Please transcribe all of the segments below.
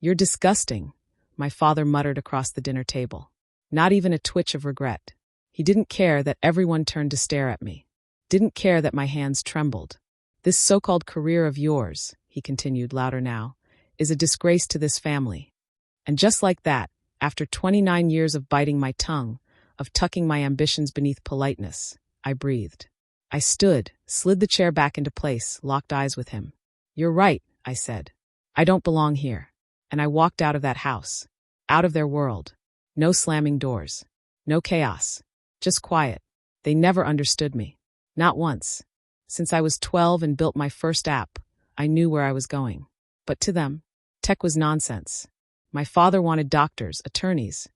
"You're disgusting," my father muttered across the dinner table. Not even a twitch of regret. He didn't care that everyone turned to stare at me. Didn't care that my hands trembled. "This so-called career of yours," he continued louder now, "is a disgrace to this family." And just like that, after 29 years of biting my tongue, of tucking my ambitions beneath politeness, I breathed. I stood, slid the chair back into place, locked eyes with him. "You're right," I said. "I don't belong here." And I walked out of that house. Out of their world. No slamming doors. No chaos. Just quiet. They never understood me. Not once. Since I was 12 and built my first app, I knew where I was going. But to them, tech was nonsense. My father wanted doctors, attorneys,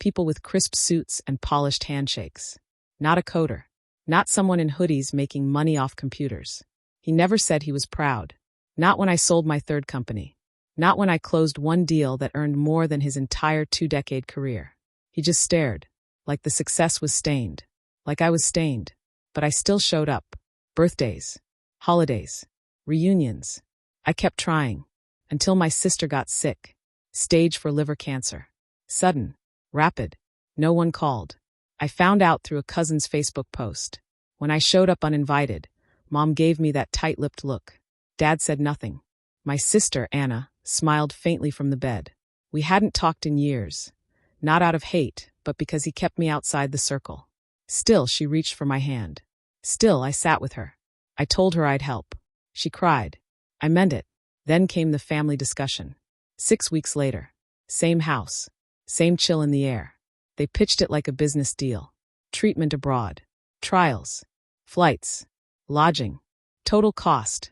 people with crisp suits and polished handshakes. Not a coder. Not someone in hoodies making money off computers. He never said he was proud. Not when I sold my third company. Not when I closed one deal that earned more than his entire 2-decade career. He just stared, like the success was stained. Like I was stained. But I still showed up. Birthdays. Holidays. Reunions. I kept trying. Until my sister got sick. Stage 4 liver cancer. Sudden. Rapid. No one called. I found out through a cousin's Facebook post. When I showed up uninvited, Mom gave me that tight-lipped look. Dad said nothing. My sister, Anna, smiled faintly from the bed. We hadn't talked in years. Not out of hate, but because he kept me outside the circle. Still, she reached for my hand. Still, I sat with her. I told her I'd help. She cried. I meant it. Then came the family discussion. 6 weeks later. Same house. Same chill in the air. They pitched it like a business deal. Treatment abroad. Trials. Flights. Lodging. Total cost.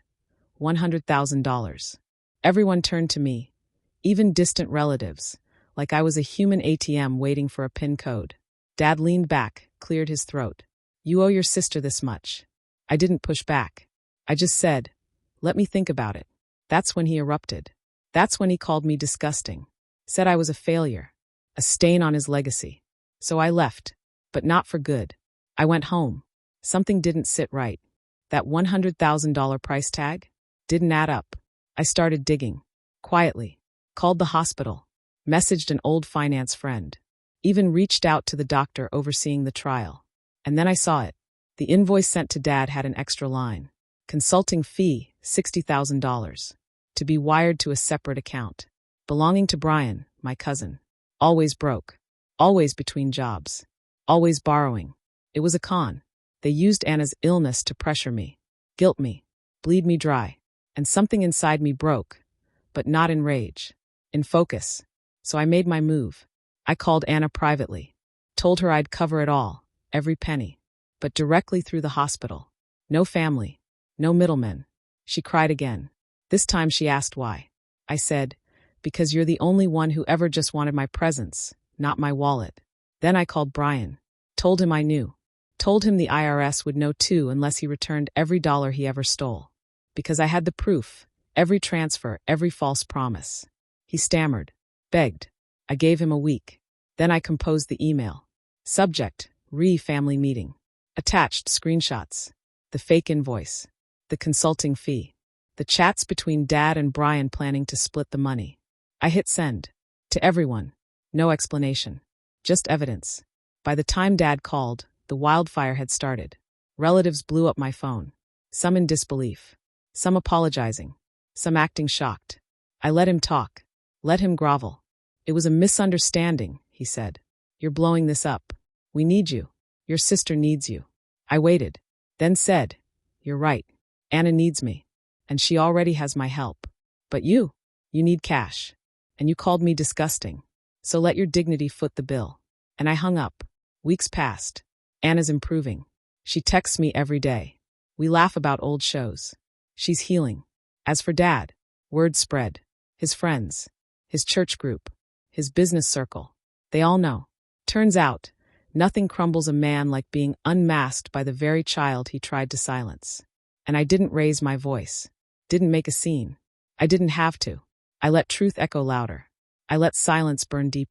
$100,000. Everyone turned to me. Even distant relatives. Like I was a human ATM waiting for a PIN code. Dad leaned back, cleared his throat. "You owe your sister this much." I didn't push back. I just said, "Let me think about it." That's when he erupted. That's when he called me disgusting. Said I was a failure. A stain on his legacy. So I left. But not for good. I went home. Something didn't sit right. That $100,000 price tag didn't add up. I started digging. Quietly. Called the hospital. Messaged an old finance friend. Even reached out to the doctor overseeing the trial. And then I saw it. The invoice sent to Dad had an extra line. Consulting fee, $60,000. To be wired to a separate account. Belonging to Brian, my cousin. Always broke. Always between jobs. Always borrowing. It was a con. They used Anna's illness to pressure me. Guilt me. Bleed me dry. And something inside me broke. But not in rage. In focus. So I made my move. I called Anna privately. Told her I'd cover it all. Every penny. But directly through the hospital. No family. No middlemen. She cried again. This time she asked why. I said, "Because you're the only one who ever just wanted my presence, not my wallet." Then I called Brian. Told him I knew. Told him the IRS would know too unless he returned every dollar he ever stole. Because I had the proof, every transfer, every false promise. He stammered. Begged. I gave him a week. Then I composed the email. Subject, family meeting. Attached screenshots. The fake invoice. The consulting fee. The chats between Dad and Brian planning to split the money. I hit send. To everyone. No explanation. Just evidence. By the time Dad called, the wildfire had started. Relatives blew up my phone. Some in disbelief. Some apologizing. Some acting shocked. I let him talk. Let him grovel. "It was a misunderstanding," he said. "You're blowing this up. We need you. Your sister needs you." I waited. Then said, "You're right. Anna needs me. And she already has my help. But you need cash. And you called me disgusting. So let your dignity foot the bill." And I hung up. Weeks passed. Anna's improving. She texts me every day. We laugh about old shows. She's healing. As for Dad, word spread. His friends. His church group. His business circle. They all know. Turns out, nothing crumbles a man like being unmasked by the very child he tried to silence. And I didn't raise my voice. Didn't make a scene. I didn't have to. I let truth echo louder. I let silence burn deeper.